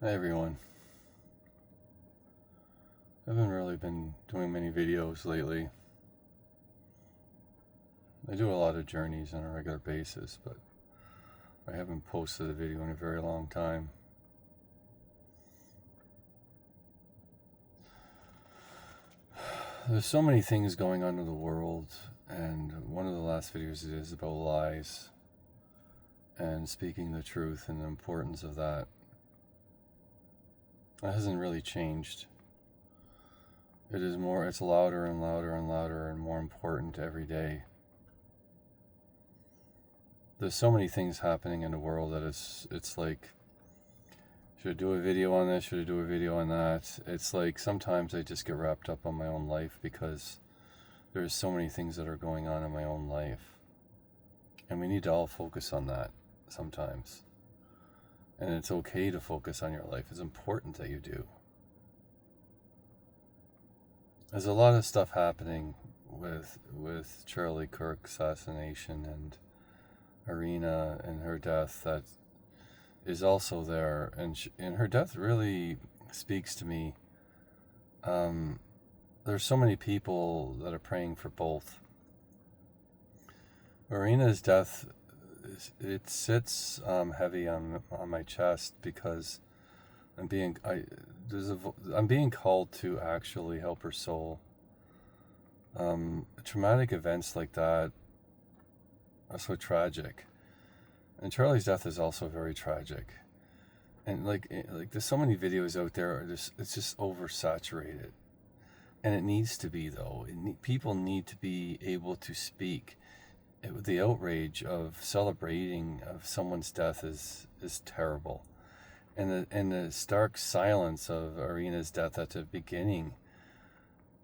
Hi everyone. I haven't really been doing many videos lately. I do a lot of journeys on a regular basis, but I haven't posted a video in a very long time. There's so many things going on in the world, and one of the last videos is about lies and speaking the truth and the importance of that. That hasn't really changed. It's louder and louder and louder and more important every day. There's so many things happening in the world that it's like, should I do a video on this? Should I do a video on that? It's like sometimes I just get wrapped up on my own life because there's so many things that are going on in my own life. And we need to all focus on that sometimes. And it's okay to focus on your life. It's important that you do. There's a lot of stuff happening with Charlie Kirk assassination and Iryna and her death that is also there, and her death really speaks to me. There's so many people that are praying for both. Iryna's death, it sits heavy on my chest because I'm being called to actually help her soul. Traumatic events like that are so tragic, and Charlie's death is also very tragic. And like there's so many videos out there. It's just oversaturated, and it needs to be though. People need to be able to speak. The outrage of celebrating of someone's death is terrible, and the stark silence of Iryna's death at the beginning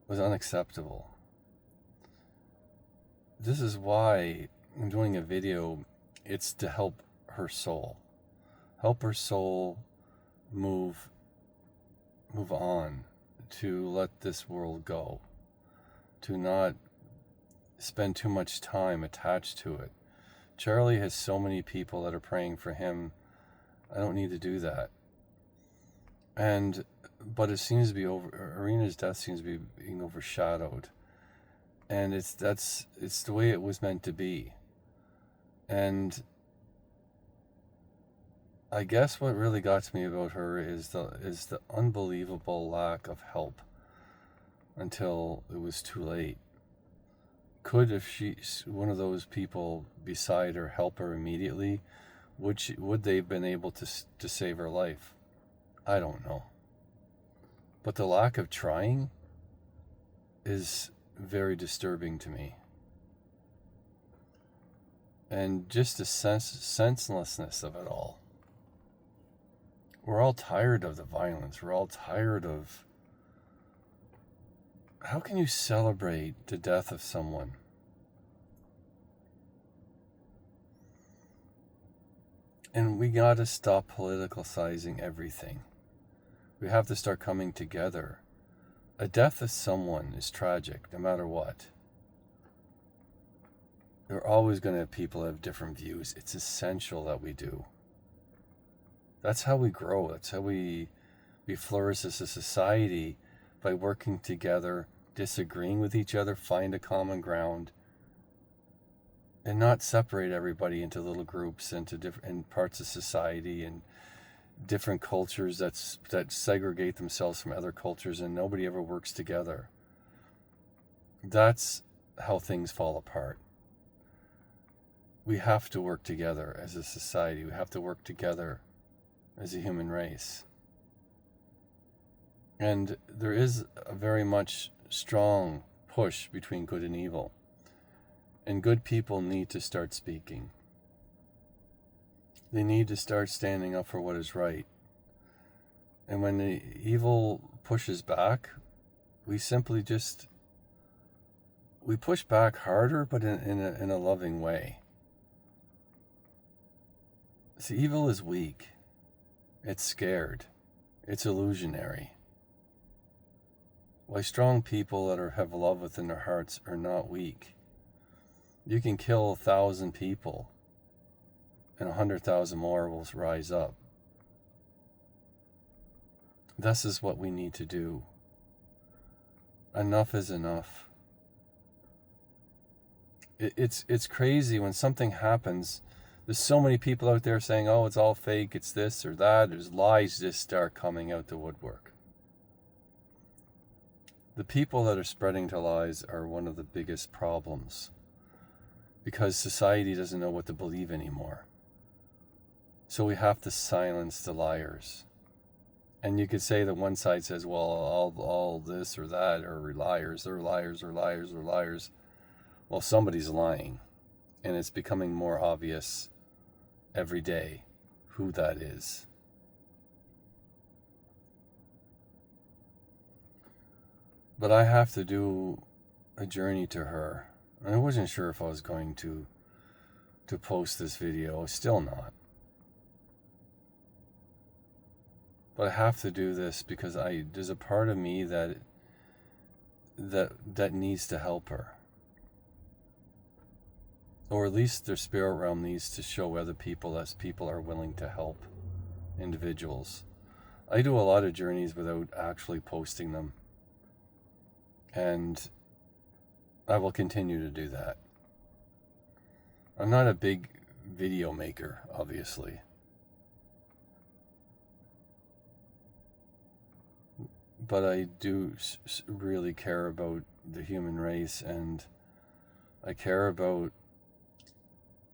was unacceptable. This is why I'm doing a video. It's to help her soul. Help her soul move on, to let this world go, to not spend too much time attached to it. Charlie has so many people that are praying for him. I don't need to do that. But it seems to be Iryna's death seems to be being overshadowed. And it's the way it was meant to be. And I guess what really got to me about her is the unbelievable lack of help until it was too late. If she's one of those people beside her, help her immediately, would they have been able to save her life? I don't know. But the lack of trying is very disturbing to me. And just the senselessness of it all. We're all tired of the violence. We're all tired of... How can you celebrate the death of someone? And we gotta stop politicalizing everything. We have to start coming together. A death of someone is tragic, no matter what. There are always going to have people that have different views. It's essential that we do. That's how we grow. That's how we flourish as a society, by working together, disagreeing with each other, find a common ground, and not separate everybody into little groups, into different parts of society and different cultures that segregate themselves from other cultures, and nobody ever works together. That's how things fall apart. We have to work together as a society. We have to work together as a human race. And there is a very much strong push between good and evil. And good people need to start speaking. They need to start standing up for what is right. And when the evil pushes back, we simply we push back harder, but in a loving way. See, evil is weak. It's scared. It's illusionary. Why strong people that have love within their hearts are not weak. You can kill 1,000 people, and 100,000 more will rise up. this is what we need to do. Enough is enough. It's crazy when something happens. There's so many people out there saying, oh, it's all fake, it's this or that. There's lies just start coming out the woodwork. The people that are spreading to lies are one of the biggest problems, because society doesn't know what to believe anymore. So we have to silence the liars. And you could say that one side says, well, all this or that are liars, they're liars, or liars, or liars. Well, somebody's lying. And it's becoming more obvious every day who that is. But I have to do a journey to her. And I wasn't sure if I was going to post this video. Still not. But I have to do this because there's a part of me that needs to help her. Or at least their spirit realm needs to show other people as people are willing to help individuals. I do a lot of journeys without actually posting them. And I will continue to do that. I'm not a big video maker, obviously. But I do really care about the human race, and I care about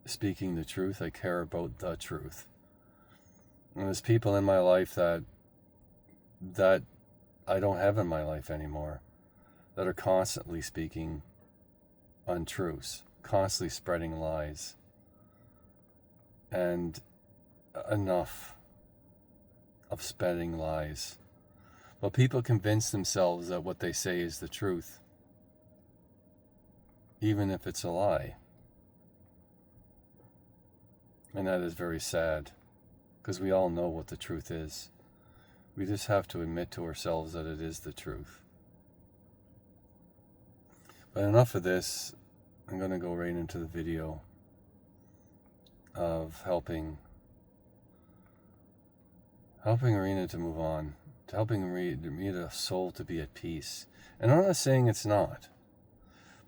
speaking the truth. I care about the truth. And there's people in my life that I don't have in my life anymore, that are constantly speaking untruths, constantly spreading lies. And enough of spreading lies. But people convince themselves that what they say is the truth, even if it's a lie. And that is very sad, because we all know what the truth is. We just have to admit to ourselves that it is the truth. But enough of this. I'm going to go right into the video of helping Iryna to move on, to helping Iryna's soul to be at peace. And I'm not saying it's not,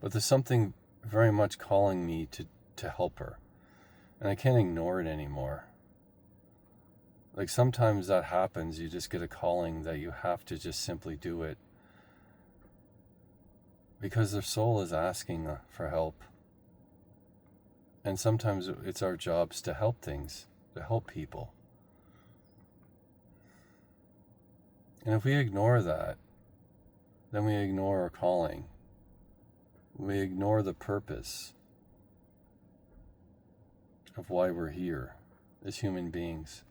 but there's something very much calling me to help her. And I can't ignore it anymore. Like sometimes that happens, you just get a calling that you have to just simply do it. Because their soul is asking for help. And sometimes it's our jobs to help things, to help people. And if we ignore that, then we ignore our calling. We ignore the purpose of why we're here as human beings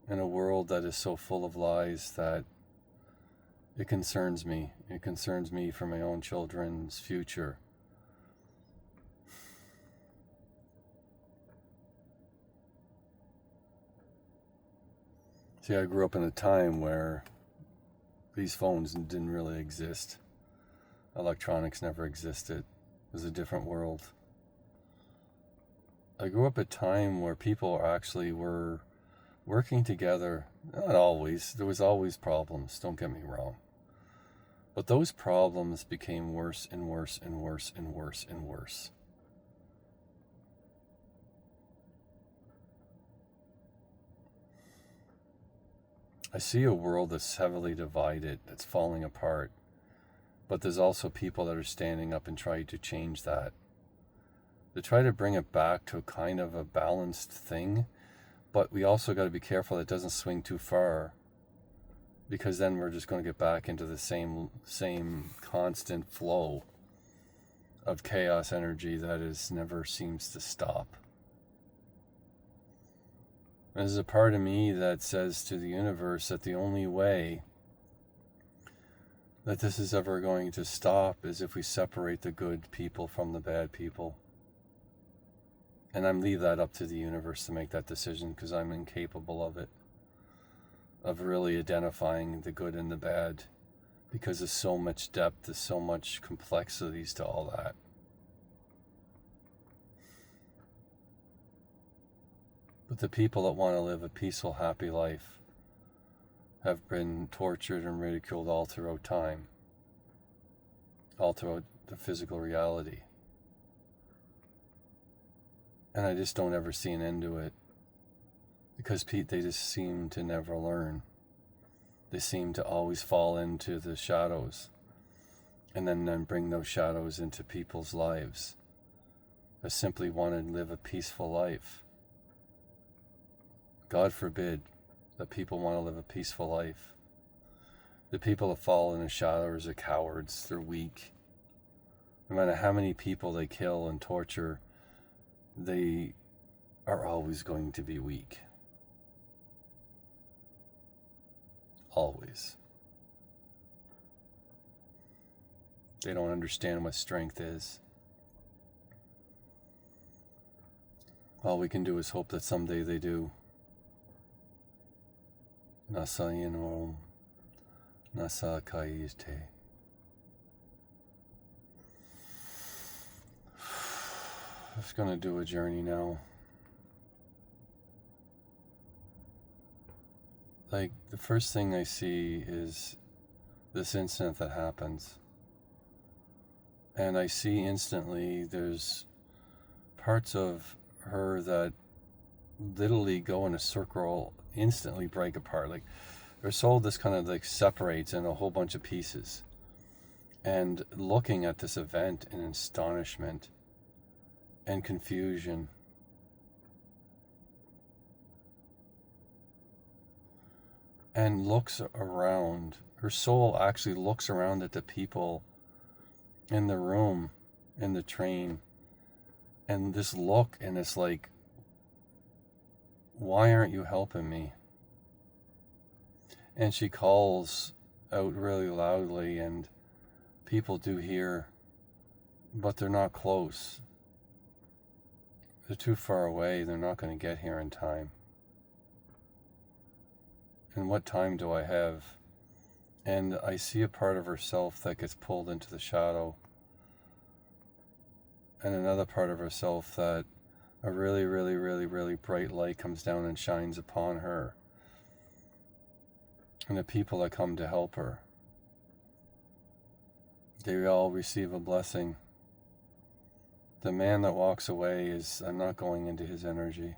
in a world that is so full of lies that it concerns me. It concerns me for my own children's future. See, I grew up in a time where these phones didn't really exist. Electronics never existed. It was a different world. I grew up at a time where people actually were working together. Not always. There was always problems, don't get me wrong. But those problems became worse and worse and worse and worse and worse. I see a world that's heavily divided, that's falling apart. But there's also people that are standing up and trying to change that. To try to bring it back to a kind of a balanced thing. But we also got to be careful that it doesn't swing too far. Because then we're just going to get back into the same constant flow of chaos energy that never seems to stop. There's a part of me that says to the universe that the only way that this is ever going to stop is if we separate the good people from the bad people. And I leave that up to the universe to make that decision, because I'm incapable of it. Of really identifying the good and the bad, because there's so much depth, there's so much complexities to all that. But the people that want to live a peaceful, happy life have been tortured and ridiculed all throughout time, all throughout the physical reality. And I just don't ever see an end to it, because they just seem to never learn. They seem to always fall into the shadows, and then bring those shadows into people's lives that simply want to live a peaceful life. God forbid that people want to live a peaceful life. The people that fall in the shadows are cowards. They're weak. No matter how many people they kill and torture, they are always going to be weak. Always. They don't understand what strength is. All we can do is hope that someday they do. Nasa Yenorum, Nasa Kaite. Just gonna do a journey now. Like, the first thing I see is this incident that happens. And I see instantly there's parts of her that literally go in a circle, instantly break apart. Like, her soul just kind of like separates in a whole bunch of pieces. And looking at this event in astonishment and confusion. And looks around. Her soul actually looks around at the people in the room, in the train. And this look, and it's like, why aren't you helping me? And she calls out really loudly, and people do hear, but they're not close. They're too far away. They're not going to get here in time. And what time do I have? And I see a part of herself that gets pulled into the shadow, and another part of herself that a really, really, really, really bright light comes down and shines upon her, and the people that come to help her, they all receive a blessing. The man that walks away is, I'm not going into his energy.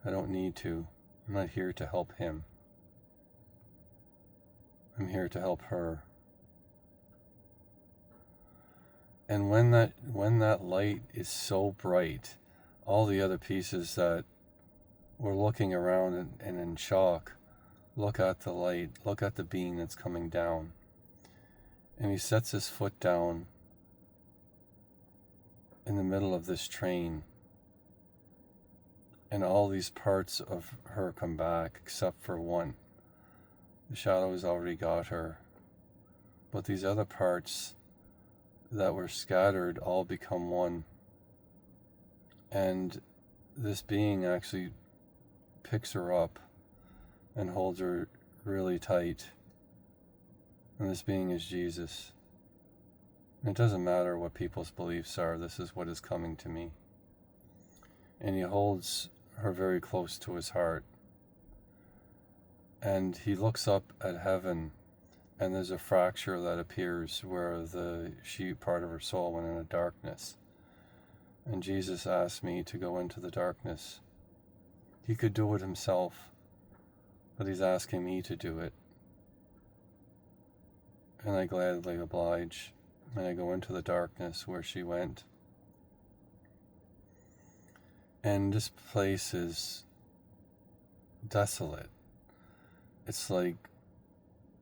I don't need to. I'm not here to help him. I'm here to help her. And when that light is so bright, all the other pieces that were looking around and in shock, look at the light, look at the being that's coming down. And he sets his foot down in the middle of this train. And all these parts of her come back except for one. The shadow has already got her. But these other parts that were scattered all become one. And this being actually picks her up and holds her really tight. And this being is Jesus. And it doesn't matter what people's beliefs are, this is what is coming to me. And he holds her very close to his heart. And he looks up at heaven, and there's a fracture that appears where she part of her soul went into darkness. And Jesus asked me to go into the darkness. He could do it himself, but he's asking me to do it. And I gladly oblige, and I go into the darkness where she went. And this place is desolate. It's like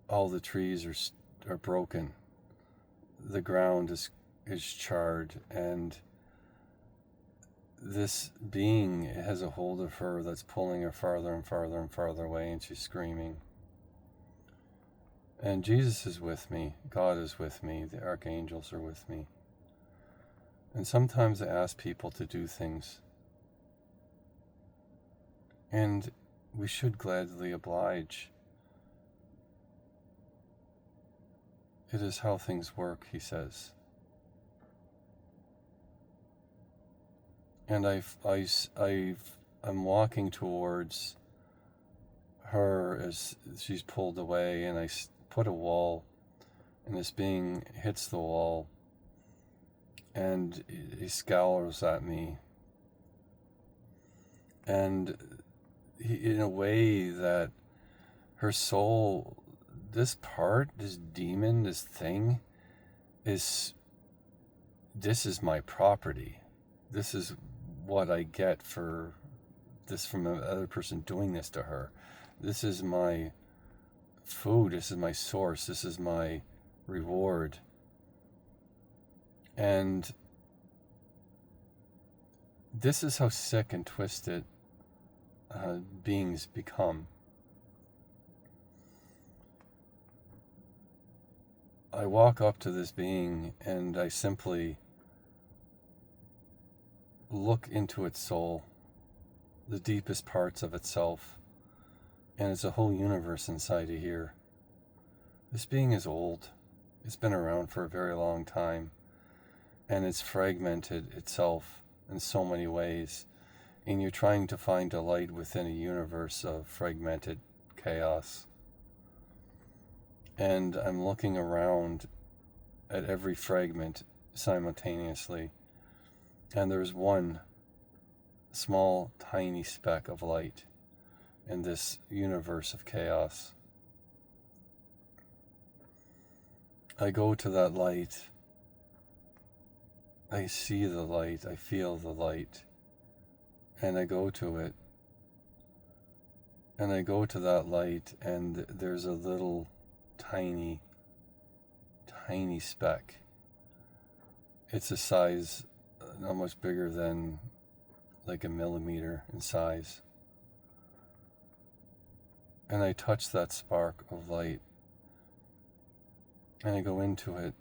all the trees are broken. The ground is charred, and this being has a hold of her that's pulling her farther and farther and farther away, and she's screaming. And Jesus is with me. God is with me. The archangels are with me. And sometimes I ask people to do things, and we should gladly oblige. It is how things work, he says. And I'm walking towards her as she's pulled away, and I put a wall, and this being hits the wall, and he scowls at me, and in a way that her soul, this demon, this thing, this is my property. This is what I get for this from another person doing this to her. This is my food. This is my source. This is my reward. And this is how sick and twisted beings become. I walk up to this being and I simply look into its soul, the deepest parts of itself, and it's a whole universe inside of here. This being is old. It's been around for a very long time, and it's fragmented itself in so many ways, and you're trying to find a light within a universe of fragmented chaos. And I'm looking around at every fragment simultaneously, and there's one small, tiny speck of light in this universe of chaos. I go to that light. I see the light. I feel the light. And I go to it. And I go to that light, and there's a little tiny speck. It's a size not much bigger than like a millimeter in size. And I touch that spark of light, and I go into it.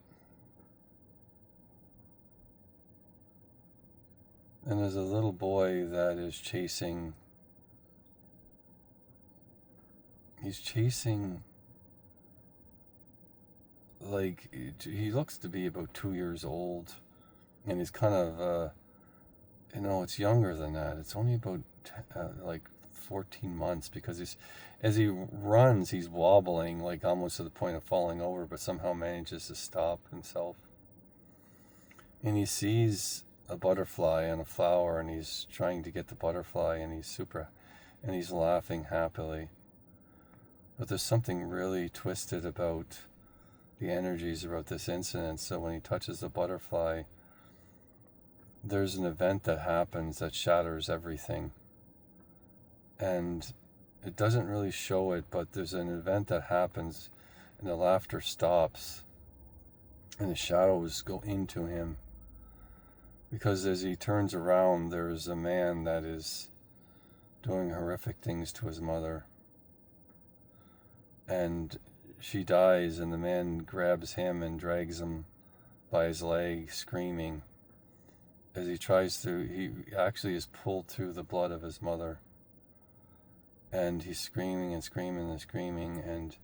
And there's a little boy that is chasing. He's chasing, like, he looks to be about 2 years old, and he's kind of, it's younger than that. It's only about like 14 months, because as he runs, he's wobbling, like almost to the point of falling over, but somehow manages to stop himself. And he sees a butterfly and a flower, and he's trying to get the butterfly, and he's laughing happily. But there's something really twisted about the energies about this incident. So when he touches the butterfly, there's an event that happens that shatters everything. And it doesn't really show it, but there's an event that happens, and the laughter stops, and the shadows go into him. Because as he turns around, there's a man that is doing horrific things to his mother. And she dies, and the man grabs him and drags him by his leg, screaming. As he actually is pulled through the blood of his mother. And he's screaming and screaming and screaming, and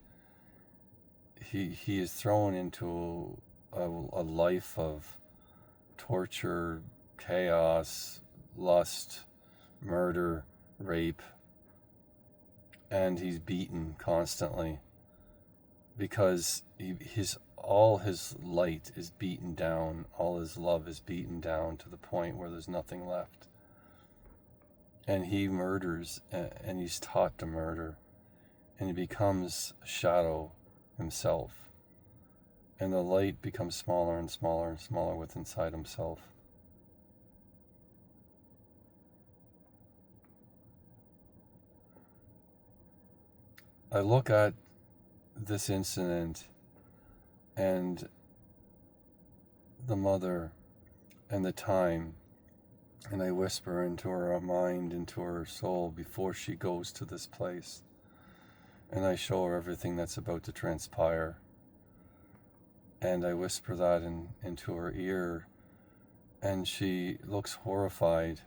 he is thrown into a life of torture, chaos, lust, murder, rape, and he's beaten constantly because all his light is beaten down, all his love is beaten down to the point where there's nothing left. And he murders, and he's taught to murder, and he becomes a shadow himself. And the light becomes smaller and smaller and smaller within inside himself. I look at this incident and the mother and the time, and I whisper into her mind, into her soul, before she goes to this place. And I show her everything that's about to transpire. And I whisper that into her ear, and she looks horrified.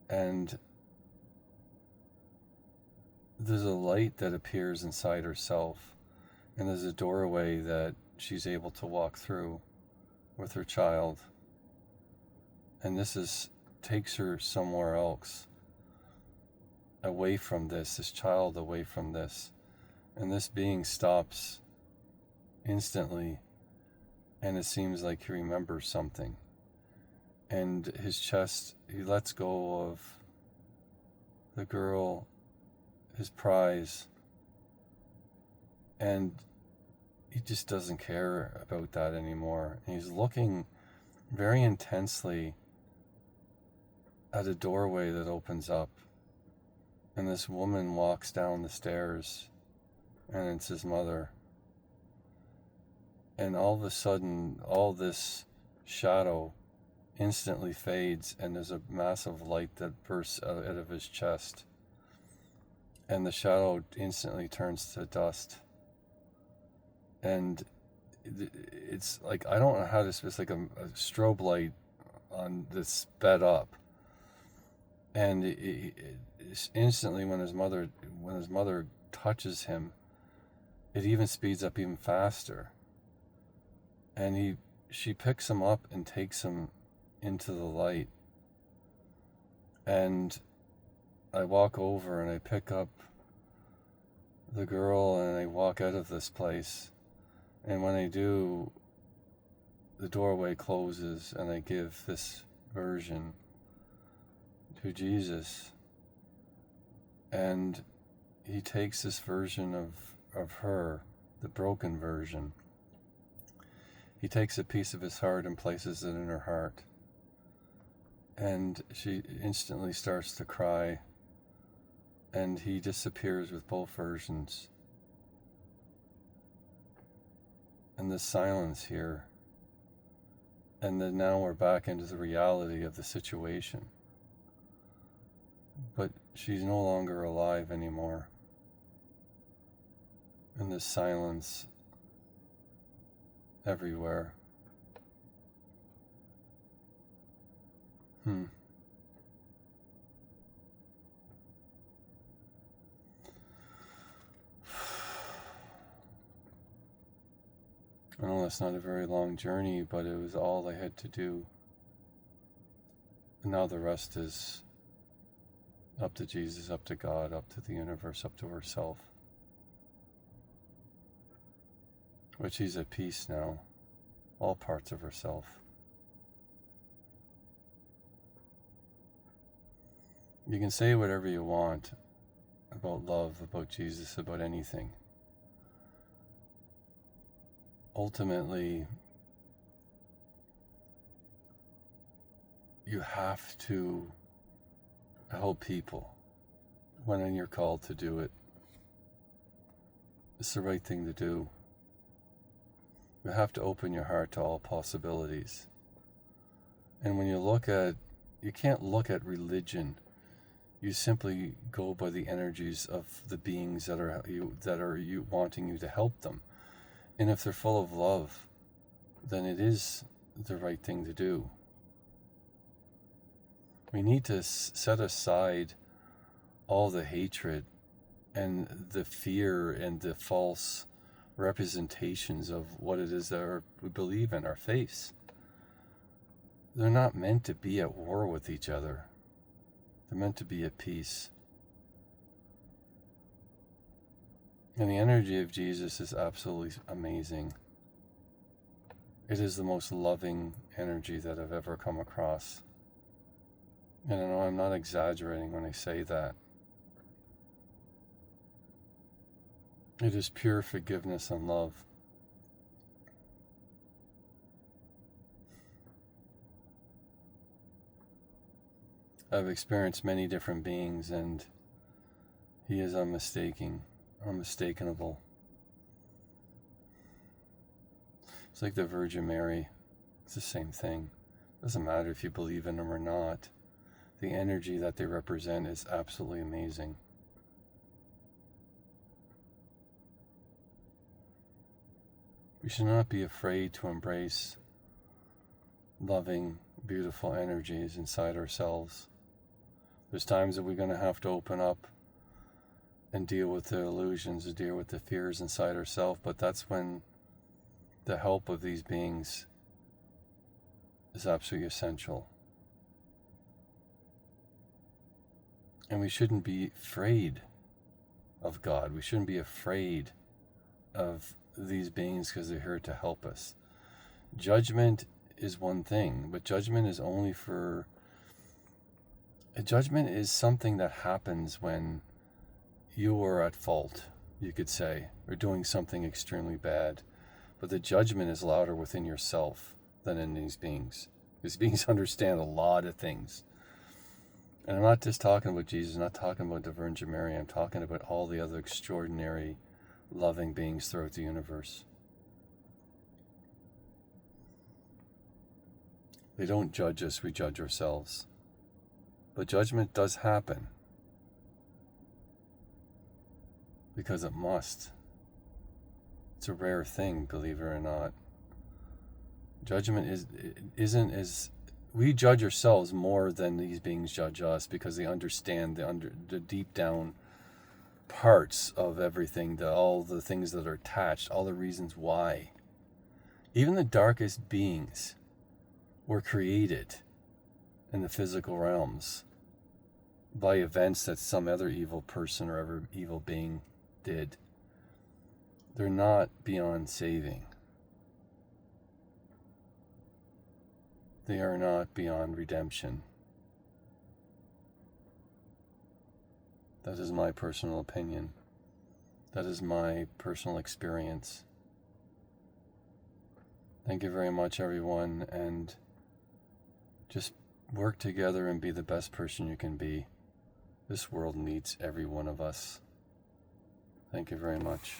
And there's a light that appears inside herself, and there's a doorway that she's able to walk through with her child. And this takes her somewhere else. away from this child away from this. And this being stops instantly, and it seems like he remembers something. And his chest, he lets go of the girl, his prize, and he just doesn't care about that anymore. And he's looking very intensely at a doorway that opens up, and this woman walks down the stairs, and it's his mother. And all of a sudden, all this shadow instantly fades, and there's a massive light that bursts out of his chest, and the shadow instantly turns to dust. And it's like, I don't know how to, it's like a strobe light on this sped up, and it's instantly when his mother touches him, it even speeds up even faster, and she picks him up and takes him into the light. And I walk over and I pick up the girl and I walk out of this place, and when I do, the doorway closes and I give this version to Jesus, and he takes this version of her, the broken version. He takes a piece of his heart and places it in her heart, and she instantly starts to cry, and he disappears with both versions. And the silence here, and then now we're back into the reality of the situation. But she's no longer alive anymore. And this silence everywhere. I know that's not a very long journey, but it was all I had to do. And now the rest is up to Jesus, up to God, up to the universe, up to herself. Which she's at peace now, all parts of herself. You can say whatever you want about love, about Jesus, about anything. Ultimately, you have to help people when you're called to do it. It's the right thing to do. You have to open your heart to all possibilities. And when you can't look at religion. You simply go by the energies of the beings that are you wanting you to help them. And if they're full of love, then it is the right thing to do. We need to set aside all the hatred and the fear and the false representations of what it is that we believe in, our faiths. They're not meant to be at war with each other. They're meant to be at peace. And the energy of Jesus is absolutely amazing. It is the most loving energy that I've ever come across. And I know I'm not exaggerating when I say that. It is pure forgiveness and love. I've experienced many different beings, and he is unmistakable. It's like the Virgin Mary. It's the same thing. Doesn't matter if you believe in them or not. The energy that they represent is absolutely amazing. We should not be afraid to embrace loving, beautiful energies inside ourselves. There's times that we're going to have to open up and deal with the illusions, to deal with the fears inside ourselves, but that's when the help of these beings is absolutely essential. And we shouldn't be afraid of God. We shouldn't be afraid of these beings because they're here to help us. Judgment is one thing, but judgment is only for... Judgment is something that happens when you are at fault, you could say, or doing something extremely bad. But the judgment is louder within yourself than in these beings. These beings understand a lot of things. And I'm not just talking about Jesus, I'm not talking about the Virgin Mary, I'm talking about all the other extraordinary, loving beings throughout the universe. They don't judge us, we judge ourselves. But judgment does happen. Because it must. It's a rare thing, believe it or not. Judgment isn't as... We judge ourselves more than these beings judge us because they understand the deep down parts of everything, all the things that are attached, all the reasons why. Even the darkest beings were created in the physical realms by events that some other evil person or other evil being did. They're not beyond saving. They are not beyond redemption. That is my personal opinion. That is my personal experience. Thank you very much, everyone, and just work together and be the best person you can be. This world needs every one of us. Thank you very much.